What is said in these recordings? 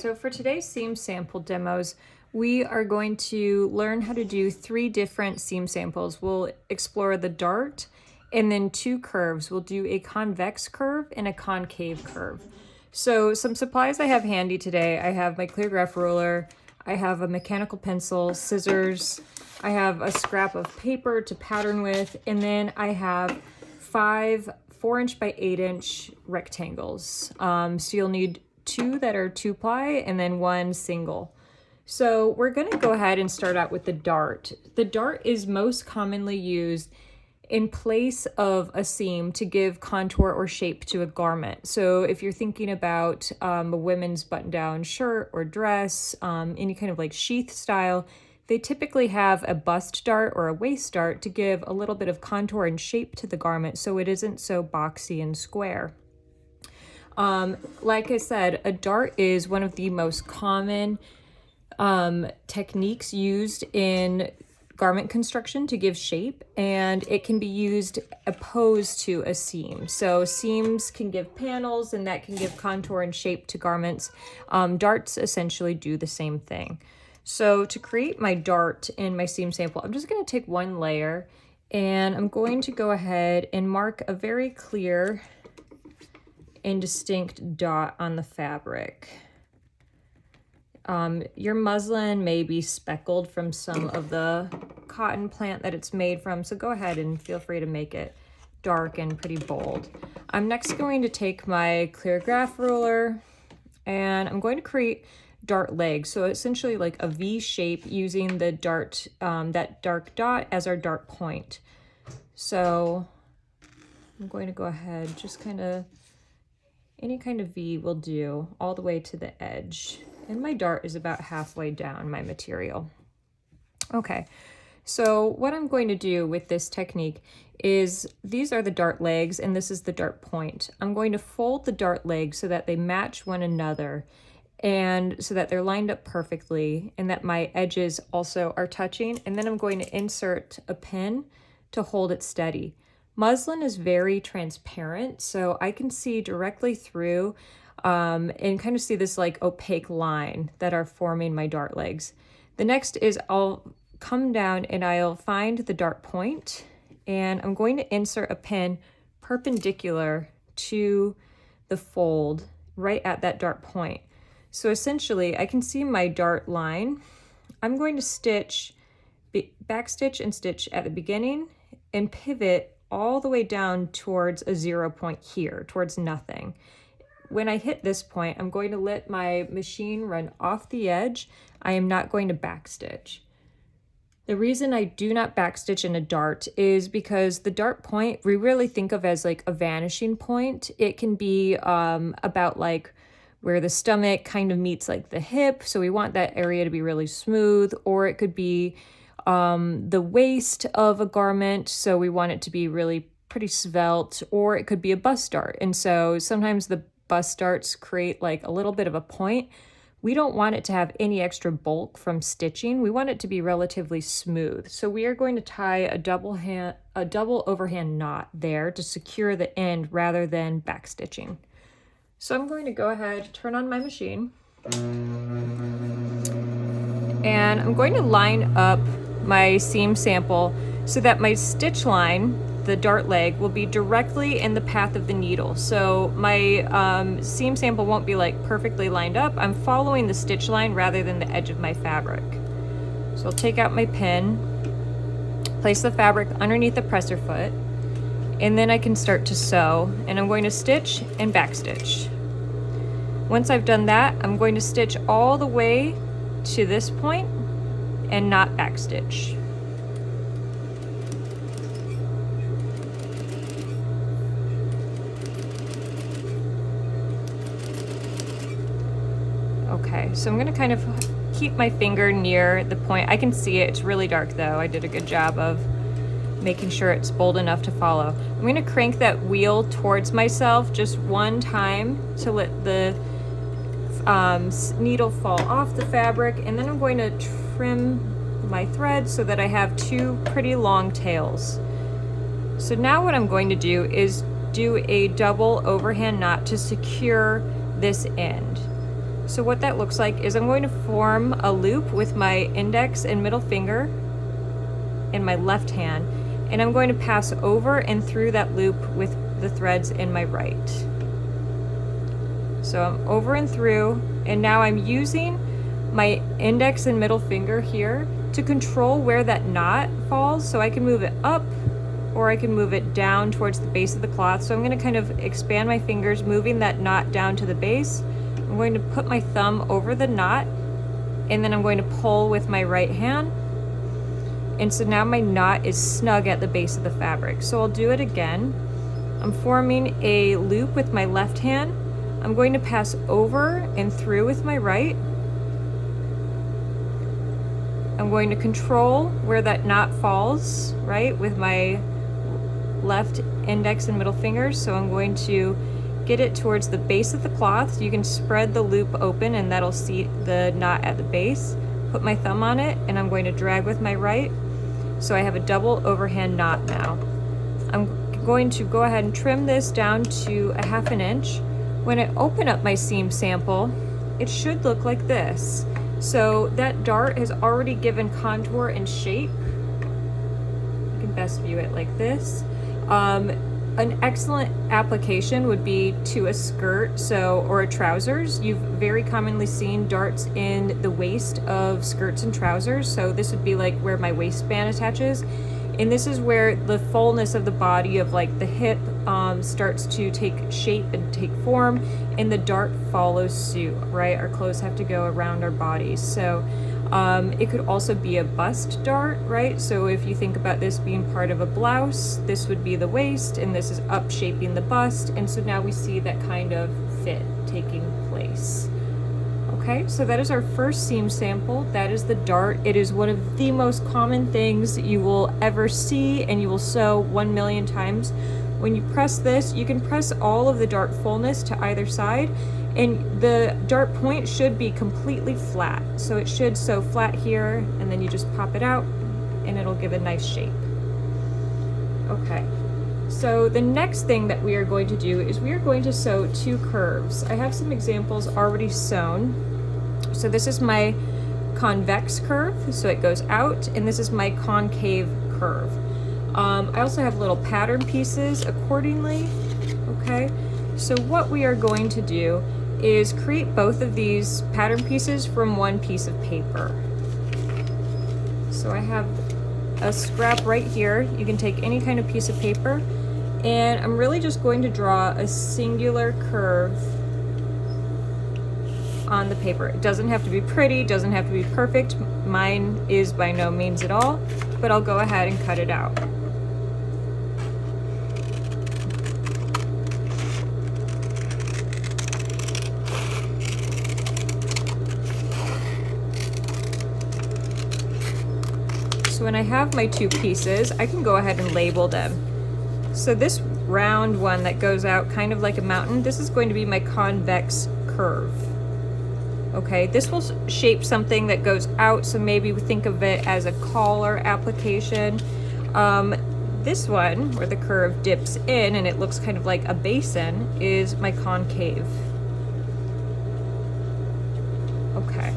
So for today's seam sample demos, we are going to learn how to do 3 different seam samples. We'll explore the dart and then 2 curves. We'll do a convex curve and a concave curve. So some supplies I have handy today, I have my clear graph ruler, I have a mechanical pencil, scissors, I have a scrap of paper to pattern with, and then I have 5 4" by 8" rectangles. So you'll need 2 that are 2-ply and then 1 single. So we're going to go ahead and start out with the dart. The dart is most commonly used in place of a seam to give contour or shape to a garment. So if you're thinking about a women's button-down shirt or dress, any kind of like sheath style, they typically have a bust dart or a waist dart to give a little bit of contour and shape to the garment so it isn't so boxy and square. Like I said, a dart is one of the most common techniques used in garment construction to give shape, and it can be used opposed to a seam. So seams can give panels and that can give contour and shape to garments. Darts essentially do the same thing. So to create my dart in my seam sample, I'm just going to take 1 layer and I'm going to go ahead and mark a very clear and distinct dot on the fabric. Your muslin may be speckled from some of the cotton plant that it's made from, so go ahead and feel free to make it dark and pretty bold. I'm next going to take my clear graph ruler and I'm going to create dart legs, so essentially like a V shape using the dart, that dark dot as our dart point. So I'm going to go ahead, just kind of any kind of V will do all the way to the edge. And my dart is about halfway down my material. Okay, so what I'm going to do with this technique is these are the dart legs and this is the dart point. I'm going to fold the dart legs so that they match one another and so that they're lined up perfectly and that my edges also are touching. And then I'm going to insert a pin to hold it steady. Muslin is very transparent, so I can see directly through and kind of see this like opaque line that are forming my dart legs. The next is I'll come down and I'll find the dart point and I'm going to insert a pin perpendicular to the fold right at that dart point. So essentially I can see my dart line. I'm going to stitch, backstitch and stitch at the beginning and pivot all the way down towards a 0 point here, towards nothing. When I hit this point, I'm going to let my machine run off the edge. I am not going to backstitch. The reason I do not backstitch in a dart is because the dart point we really think of as like a vanishing point. It can be about like where the stomach kind of meets like the hip, so we want that area to be really smooth, or it could be the waist of a garment, so we want it to be really pretty svelte, or it could be a bust dart. And so sometimes the bust darts create like a little bit of a point. We don't want it to have any extra bulk from stitching. We want it to be relatively smooth. So we are going to tie a double overhand knot there to secure the end rather than back stitching. So I'm going to go ahead, turn on my machine, and I'm going to line up my seam sample so that my stitch line, the dart leg, will be directly in the path of the needle. So my seam sample won't be like perfectly lined up. I'm following the stitch line rather than the edge of my fabric. So I'll take out my pin, place the fabric underneath the presser foot, and then I can start to sew, and I'm going to stitch and back stitch. Once I've done that, I'm going to stitch all the way to this point and not back stitch. Okay, so I'm gonna kind of keep my finger near the point. I can see it, it's really dark though. I did a good job of making sure it's bold enough to follow. I'm gonna crank that wheel towards myself just 1 time to let the needle fall off the fabric, and then I'm going to trim my thread so that I have 2 pretty long tails. So now what I'm going to do is do a double overhand knot to secure this end. So what that looks like is I'm going to form a loop with my index and middle finger in my left hand, and I'm going to pass over and through that loop with the threads in my right. So I'm over and through, and now I'm using my index and middle finger here to control where that knot falls, so I can move it up or I can move it down towards the base of the cloth. So I'm going to kind of expand my fingers, moving that knot down to the base. I'm going to put my thumb over the knot, and then I'm going to pull with my right hand. And so now my knot is snug at the base of the fabric. So I'll do it again. I'm forming a loop with my left hand. I'm going to pass over and through with my right. I'm going to control where that knot falls, right, with my left index and middle fingers. So I'm going to get it towards the base of the cloth. You can spread the loop open and that'll seat the knot at the base. Put my thumb on it and I'm going to drag with my right. So I have a double overhand knot now. I'm going to go ahead and trim this down to 1/2 inch. When I open up my seam sample, it should look like this. So that dart has already given contour and shape. You can best view it like this. An excellent application would be to a skirt, or a trousers. You've very commonly seen darts in the waist of skirts and trousers. So this would be like where my waistband attaches. And this is where the fullness of the body of like the hip starts to take shape and take form, and the dart follows suit, right? Our clothes have to go around our bodies. So it could also be a bust dart, right? So if you think about this being part of a blouse, this would be the waist, and this is up shaping the bust. And so now we see that kind of fit taking place. Okay, so that is our first seam sample. That is the dart. It is one of the most common things you will ever see, and you will sew 1 million times. When you press this, you can press all of the dart fullness to either side, and the dart point should be completely flat. So it should sew flat here, and then you just pop it out, and it'll give a nice shape. Okay. So the next thing that we are going to do is we are going to sew 2 curves. I have some examples already sewn. So this is my convex curve, so it goes out, and this is my concave curve. I also have little pattern pieces accordingly, okay? So what we are going to do is create both of these pattern pieces from one piece of paper. So I have a scrap right here. You can take any kind of piece of paper, and I'm really just going to draw a singular curve on the paper. It doesn't have to be pretty, doesn't have to be perfect. Mine is by no means at all, but I'll go ahead and cut it out. So when I have my 2 pieces, I can go ahead and label them. So this round one that goes out kind of like a mountain, this is going to be my convex curve. Okay, this will shape something that goes out, so maybe we think of it as a collar application. This one, where the curve dips in and it looks kind of like a basin, is my concave. Okay,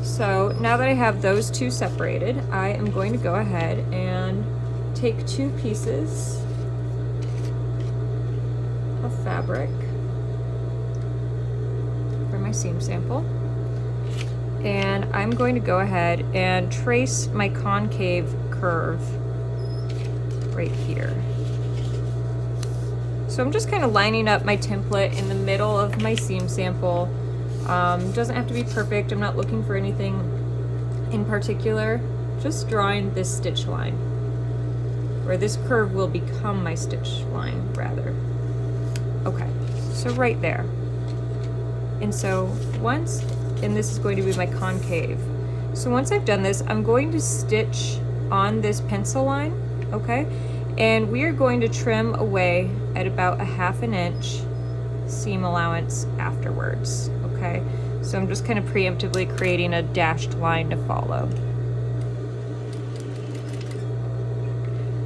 so now that I have those 2 separated, I am going to go ahead and take 2 pieces of fabric for my seam sample, and I'm going to go ahead and trace my concave curve right here. So I'm just kind of lining up my template in the middle of my seam sample. Doesn't have to be perfect. I'm not looking for anything in particular, just drawing this stitch line, or this curve will become my stitch line rather. Okay, so right there. And so once, and this is going to be my concave. So once I've done this, I'm going to stitch on this pencil line, okay? And we are going to trim away at about 1/2 inch seam allowance afterwards, okay? So I'm just kind of preemptively creating a dashed line to follow.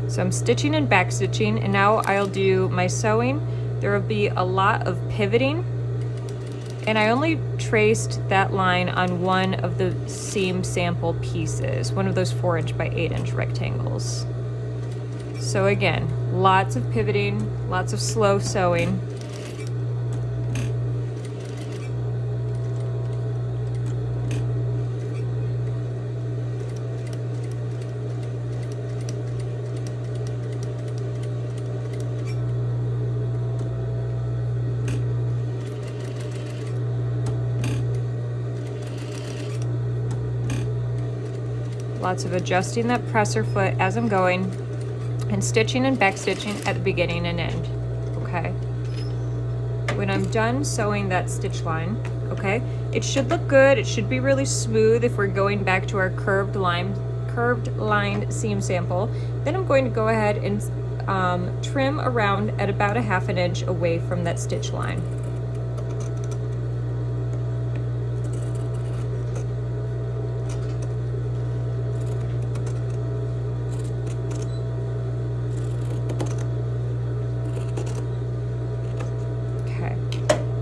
So I'm stitching and back stitching, and now I'll do my sewing. There will be a lot of pivoting And I only traced that line on one of the seam sample pieces, one of those 4" by 8" rectangles. So again, lots of pivoting, lots of slow sewing. Lots of adjusting that presser foot as I'm going, and stitching and back stitching at the beginning and end, okay? When I'm done sewing that stitch line, okay, it should look good. It should be really smooth if we're going back to our curved lined seam sample. Then I'm going to go ahead and trim around at about a 1/2 inch away from that stitch line.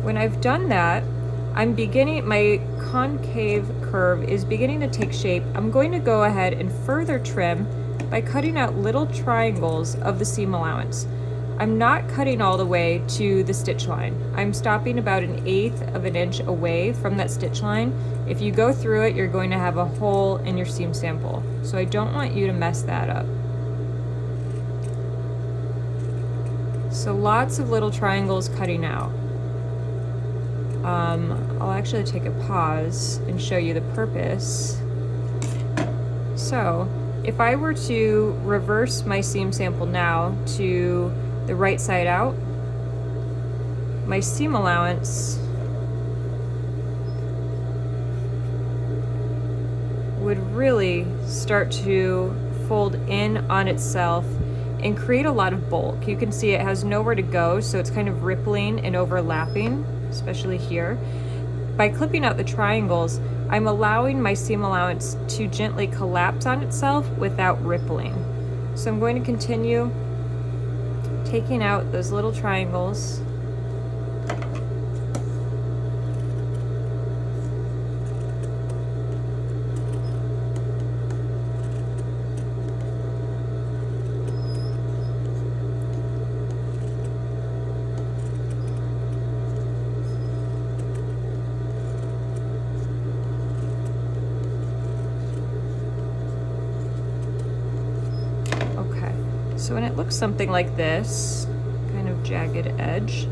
When I've done that, my concave curve is beginning to take shape. I'm going to go ahead and further trim by cutting out little triangles of the seam allowance. I'm not cutting all the way to the stitch line. I'm stopping about 1/8 of an inch away from that stitch line. If you go through it, you're going to have a hole in your seam sample. So I don't want you to mess that up. So lots of little triangles cutting out. I'll actually take a pause and show you the purpose. So if I were to reverse my seam sample now to the right side out, my seam allowance would really start to fold in on itself and create a lot of bulk. You can see it has nowhere to go, so it's kind of rippling and overlapping, especially here. By clipping out the triangles, I'm allowing my seam allowance to gently collapse on itself without rippling. So I'm going to continue taking out those little triangles. So when it looks something like this, kind of jagged edge,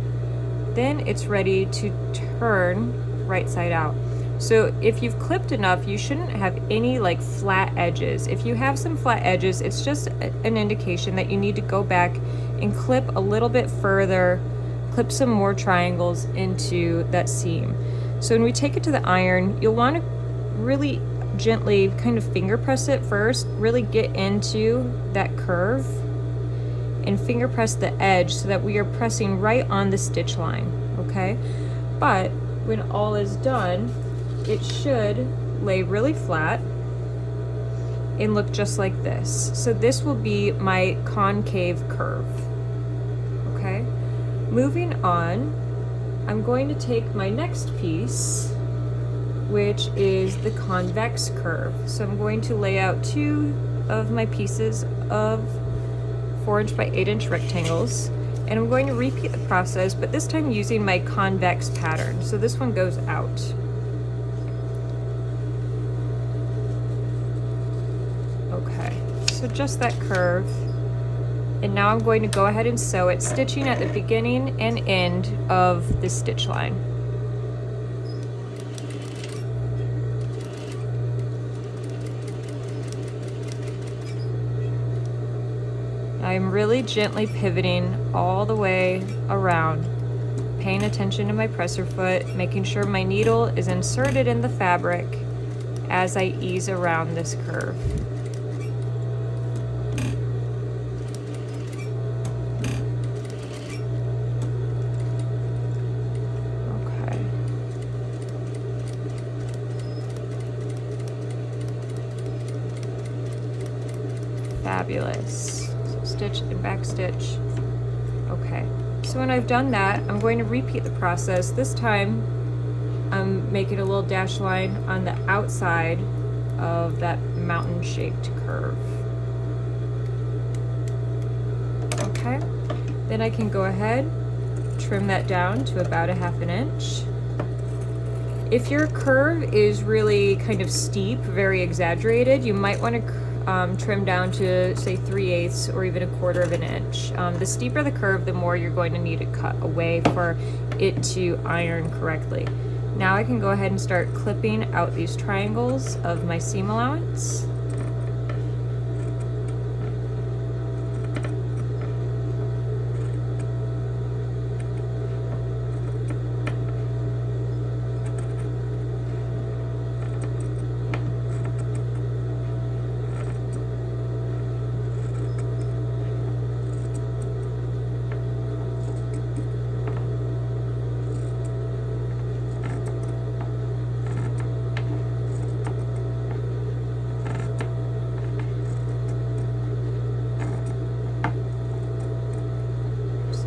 then it's ready to turn right side out. So if you've clipped enough, you shouldn't have any like flat edges. If you have some flat edges, it's just an indication that you need to go back and clip a little bit further, clip some more triangles into that seam. So when we take it to the iron, you'll want to really gently kind of finger press it first, really get into that curve and finger press the edge so that we are pressing right on the stitch line, okay? But when all is done, it should lay really flat and look just like this. So this will be my concave curve, okay? Moving on, I'm going to take my next piece, which is the convex curve. So I'm going to lay out 2 of my pieces of 4" by 8" rectangles, and I'm going to repeat the process, but this time using my convex pattern. So this one goes out. Okay, so just that curve. And now I'm going to go ahead and sew it, stitching at the beginning and end of the stitch line. I'm really gently pivoting all the way around, paying attention to my presser foot, making sure my needle is inserted in the fabric as I ease around this curve. Okay. Fabulous. Stitch and back stitch. Okay, so when I've done that, I'm going to repeat the process. This time make it a little dashed line on the outside of that mountain shaped curve. Okay, then I can go ahead, trim that down to about 1/2 inch. If your curve is really kind of steep, very exaggerated, you might want to trim down to say 3/8 or even 1/4 inch. The steeper the curve, the more you're going to need to cut away for it to iron correctly. Now I can go ahead and start clipping out these triangles of my seam allowance.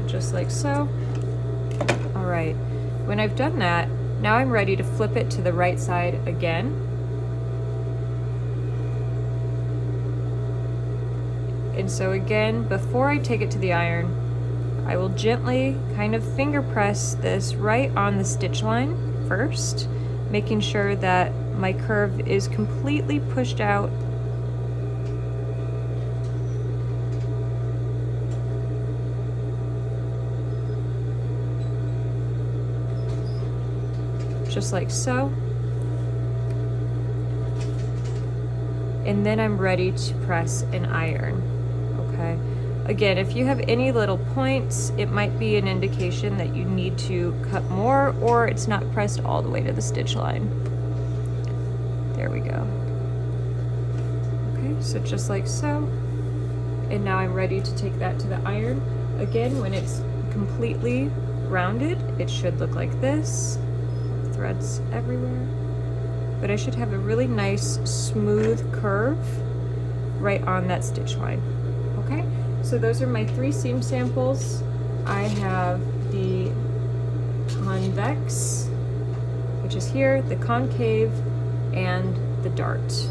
Just like so. All right, when I've done that, now I'm ready to flip it to the right side again. And so again, before I take it to the iron, I will gently kind of finger press this right on the stitch line first, making sure that my curve is completely pushed out. Just like so. And then I'm ready to press an iron, okay? Again, if you have any little points, it might be an indication that you need to cut more or it's not pressed all the way to the stitch line. There we go. Okay, so just like so. And now I'm ready to take that to the iron. Again, when it's completely rounded, it should look like this. Threads everywhere, but I should have a really nice smooth curve right on that stitch line. Okay, so those are my 3 seam samples. I have the Convex, which is here, the Concave, and the Dart.